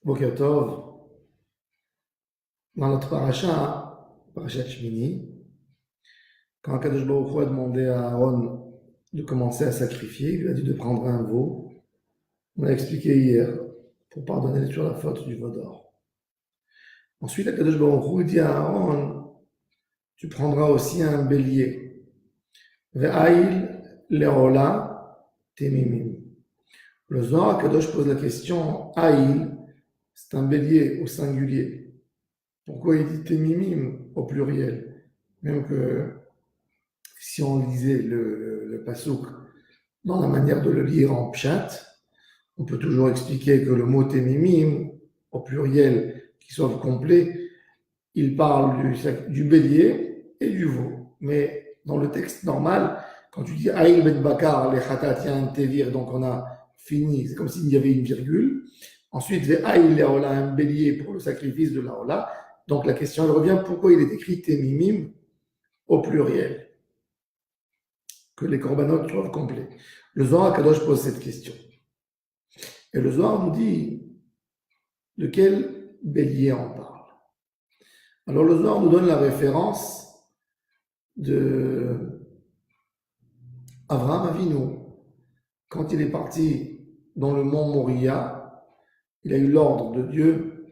Boker Tov, dans notre parashat Shmini, quand Akadosh Baruch Hu a demandé à Aaron de commencer à sacrifier, il lui a dit de prendre un veau. On l'a expliqué hier, pour pardonner sur la faute du veau d'or. Ensuite, Akadosh Baruch Hu dit à Aaron, tu prendras aussi un bélier. Ve'ail le'ola temimim. Le Zohar, Akadosh pose la question, Aïl, c'est un bélier au singulier. Pourquoi il dit temimim au pluriel? Même que si on lisait le pasouk dans la manière de le lire en pshat, on peut toujours expliquer que le mot temimim, au pluriel, qui soit complet, il parle du bélier et du veau. Mais dans le texte normal, quand tu dis Aïl bet bakar, les khatat, il y a un tevir, donc on a fini, c'est comme s'il y avait une virgule. Ensuite, Aïl leola, un bélier pour le sacrifice de la ola. Donc la question elle revient, pourquoi il est écrit temimim au pluriel? Que les corbanotes soient complets. Le Zohar Kadosh pose cette question. Et le Zohar nous dit de quel bélier on parle. Alors le Zohar nous donne la référence de Avraham Avinu. Quand il est parti dans le mont Moria, il a eu l'ordre de Dieu,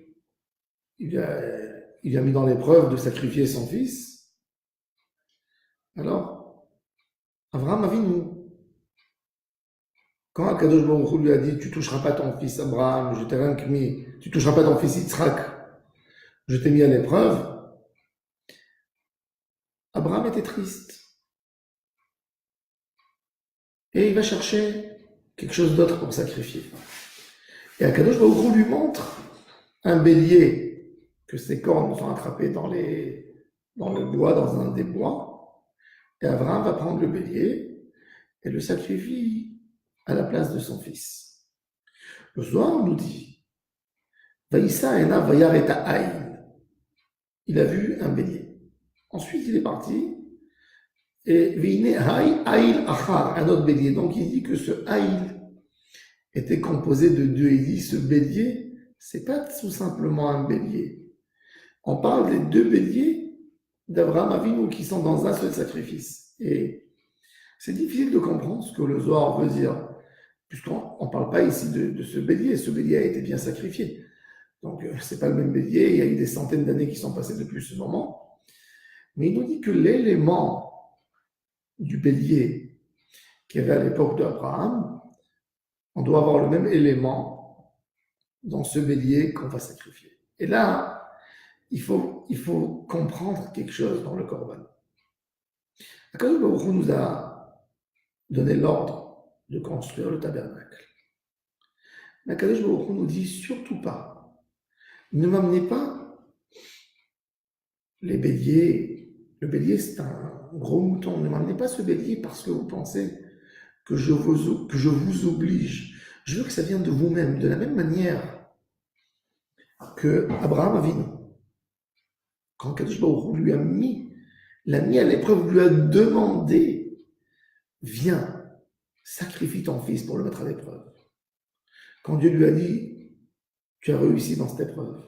il a mis dans l'épreuve de sacrifier son fils. Alors, Avraham Avinu, quand Akadosh Baruch Hu lui a dit, tu toucheras pas ton fils Abraham, je t'ai rien mis, tu toucheras pas ton fils Yitzhak, je t'ai mis à l'épreuve, Abraham était triste. Et il va chercher quelque chose d'autre pour sacrifier. Et Akadosh Baruch Hu lui montre un bélier que ses cornes sont attrapées dans le bois, dans un des bois. Et Abraham va prendre le bélier et le sacrifie à la place de son fils. Le Zohar nous dit, Vaïssa ena vayareta aïn. Il a vu un bélier. Ensuite, il est parti. Et Vine Aïl Achar, un autre bélier. Donc il dit que ce Aïl était composé de deux. Il dit ce bélier, c'est pas tout simplement un bélier. On parle des deux béliers d'Abraham Avinu qui sont dans un seul sacrifice. Et c'est difficile de comprendre ce que le Zohar veut dire, puisqu'on ne parle pas ici de ce bélier. Ce bélier a été bien sacrifié. Donc c'est pas le même bélier. Il y a eu des centaines d'années qui sont passées depuis ce moment. Mais il nous dit que l'élément du bélier qu'il y avait à l'époque d'Abraham, on doit avoir le même élément dans ce bélier qu'on va sacrifier. Et là, il faut comprendre quelque chose dans le Corban. Akadosh Baruch Hu nous a donné l'ordre de construire le tabernacle. Mais Akadosh Baruch Hu nous dit surtout pas, ne m'amenez pas les béliers. Le bélier, c'est un gros mouton. Ne m'amenez pas ce bélier parce que vous pensez que je vous oblige. Je veux que ça vienne de vous-même, de la même manière que Abraham Avinu. Quand Kadosh Baruch Hu l'a mis à l'épreuve, lui a demandé, viens, sacrifie ton fils pour le mettre à l'épreuve. Quand Dieu lui a dit, tu as réussi dans cette épreuve,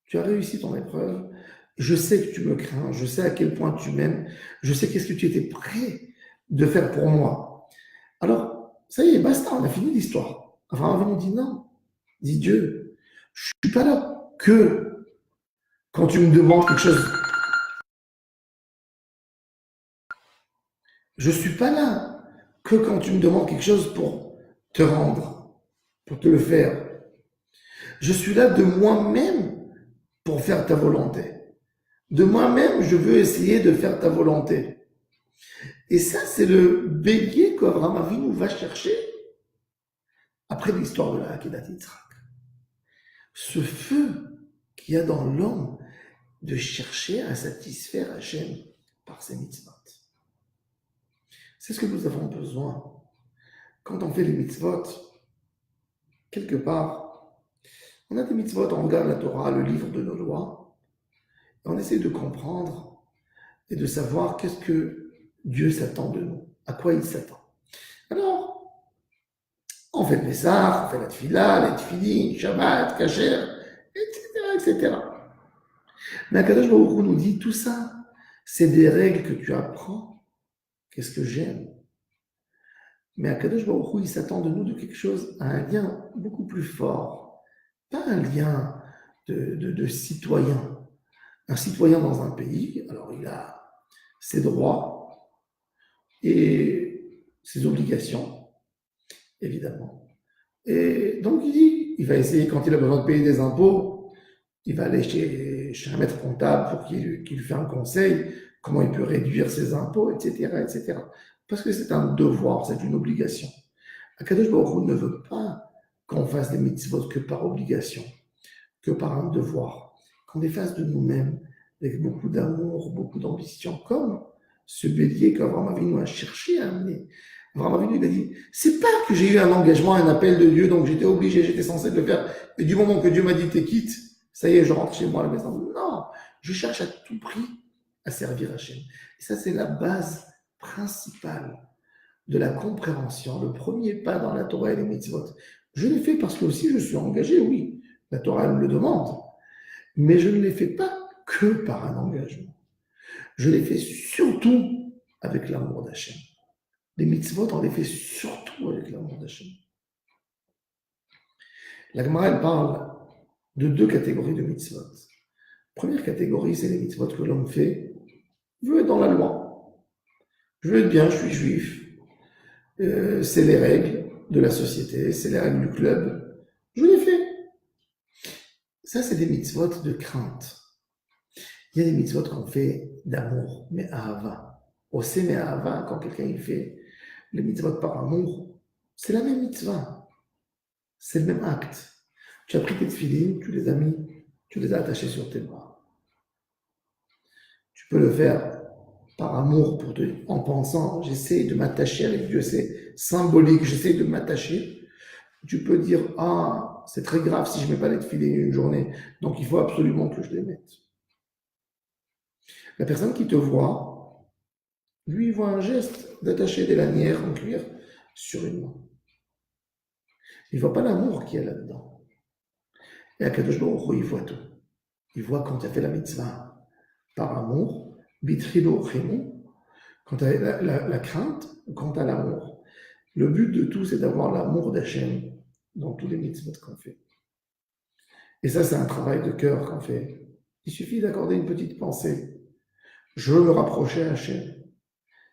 tu as réussi ton épreuve, je sais que tu me crains, je sais à quel point tu m'aimes, je sais qu'est-ce que tu étais prêt de faire pour moi. Alors, ça y est, basta, on a fini l'histoire. Abraham Avinu dit non, dit Dieu, je ne suis pas là que quand tu me demandes quelque chose. Je ne suis pas là que quand tu me demandes quelque chose pour te rendre, pour te le faire. Je suis là de moi-même pour faire ta volonté. De moi-même, je veux essayer de faire ta volonté. Et ça, c'est le bélier qu'Abraham Avinu va chercher après l'histoire de la Akedat Yitzhak. Ce feu qu'il y a dans l'homme de chercher à satisfaire Hachem par ses mitzvot. C'est ce que nous avons besoin. Quand on fait les mitzvot, quelque part, on a des mitzvot, on regarde la Torah, le livre de nos lois, et on essaie de comprendre et de savoir qu'est-ce que Dieu s'attend de nous, à quoi il s'attend. Alors, On fait le Pessah, on fait la Tfila, les Tfilin, Shabbat, Kasher, etc., etc. Mais Akadosh Baruch Hu nous dit, tout ça, c'est des règles que tu apprends. Qu'est-ce que j'aime? Mais Akadosh Baruch Hu, il s'attend de nous de quelque chose, à un lien beaucoup plus fort. Pas un lien de citoyen. Un citoyen dans un pays, alors il a ses droits et ses obligations, évidemment. Et donc il dit, il va essayer, quand il a besoin de payer des impôts, il va aller chez un maître comptable pour qu'il lui fasse un conseil, comment il peut réduire ses impôts, etc., etc. Parce que c'est un devoir, c'est une obligation. Akadosh Baruch Hu ne veut pas qu'on fasse des mitzvot que par obligation, que par un devoir, qu'on les fasse de nous-mêmes, avec beaucoup d'amour, beaucoup d'ambition, comme ce bélier qu'Abraham Avinu a cherché à amener. Abraham Avinu il a dit, c'est pas que j'ai eu un engagement, un appel de Dieu, donc j'étais obligé, j'étais censé le faire, et du moment que Dieu m'a dit t'es quitte, ça y est, je rentre chez moi à la maison. Non, je cherche à tout prix à servir Hachem. Et ça, c'est la base principale de la compréhension, le premier pas dans la Torah et les mitzvot. Je l'ai fait parce que aussi je suis engagé, oui, la Torah me le demande, mais je ne l'ai fait pas que par un engagement. Je l'ai fait surtout avec l'amour d'Hachem. Les mitzvot, on les fait surtout avec l'amour d'Hachem. La Gemara, elle parle de deux catégories de mitzvot. Première catégorie, c'est les mitzvot que l'homme fait. Je veux être dans la loi. Je veux être bien, je suis juif. C'est les règles de la société, c'est les règles du club. Je les fais. Ça, c'est des mitzvot de crainte. Il y a des mitzvot qu'on fait d'amour, mais ahava. Osé, mais ahava, quand quelqu'un il fait les mitzvot par amour, c'est la même mitzvah. C'est le même acte. Tu as pris tes tefilines, tu les as mis, tu les as attachés sur tes bras. Tu peux le faire par amour en pensant, j'essaie de m'attacher avec Dieu, c'est symbolique, j'essaie de m'attacher. Tu peux dire, ah, c'est très grave si je ne mets pas les tefilines une journée, donc il faut absolument que je les mette. La personne qui te voit, lui, il voit un geste d'attacher des lanières en cuir sur une main. Il ne voit pas l'amour qu'il y a là-dedans. Et à Kadosh Baruch Hu, il voit tout. Il voit quand tu as fait la mitzvah par amour, bitrilo chemo, quand tu as la crainte, quand tu as l'amour. Le but de tout, c'est d'avoir l'amour d'Hachem dans tous les mitzvot qu'on fait. Et ça, c'est un travail de cœur qu'on fait. Il suffit d'accorder une petite pensée. Je veux me rapprocher à Hachem.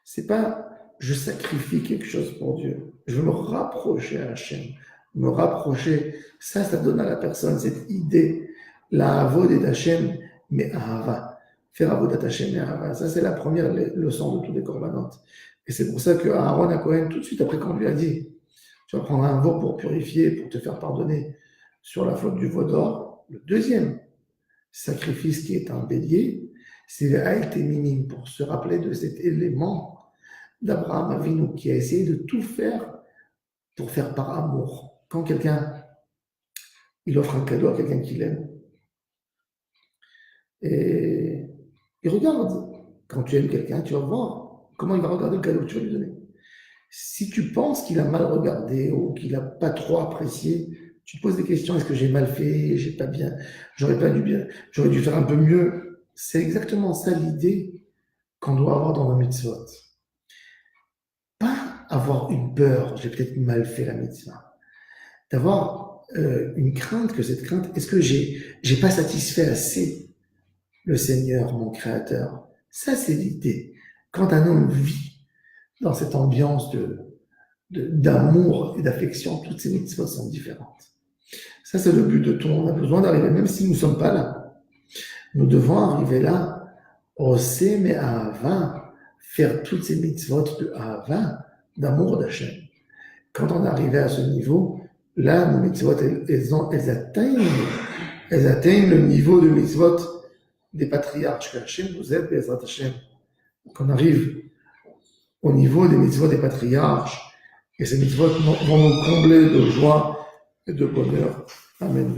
C'est pas je sacrifie quelque chose pour Dieu. Je veux me rapprocher à Hachem. Me rapprocher, ça donne à la personne cette idée. La avod d'Hachem, mais ahava. Faire avodat Hachem et ahava. Ça, c'est la première leçon de tous les corbanotes. Et c'est pour ça que Aaron à Cohen, tout de suite après qu'on lui a dit, tu vas prendre un veau pour purifier, pour te faire pardonner sur la faute du veau d'or. Le deuxième sacrifice qui est un bélier, c'est le Haït et Minim, pour se rappeler de cet élément d'Abraham Avinu qui a essayé de tout faire pour faire par amour. Quand quelqu'un, il offre un cadeau à quelqu'un qu'il aime, et il regarde, quand tu aimes quelqu'un, tu vas voir comment il va regarder le cadeau que tu vas lui donner. Si tu penses qu'il a mal regardé ou qu'il n'a pas trop apprécié, tu te poses des questions, est-ce que j'ai mal fait, j'ai pas bien, j'aurais dû faire un peu mieux. C'est exactement ça l'idée qu'on doit avoir dans nos mitzvot. Pas avoir une peur, j'ai peut-être mal fait la mitzvah. D'avoir une crainte, que cette crainte, est-ce que j'ai pas satisfait assez le Seigneur, mon Créateur? Ça, c'est l'idée. Quand un homme vit dans cette ambiance d'amour et d'affection, toutes ces mitzvot sont différentes. Ça, c'est le but de tout. On a besoin d'arriver, même si nous ne sommes pas là. Nous devons arriver là, oser mais ahava, faire toutes ces mitzvot de ahava, d'amour d'Hachem. Quand on est arrivé à ce niveau, là, nos mitzvot, elles atteignent le niveau de mitzvot des patriarches, que Hachem nous aide, Bezrat Hachem. Qu'on arrive au niveau des mitzvot des patriarches, et ces mitzvot vont nous combler de joie et de bonheur. Amen.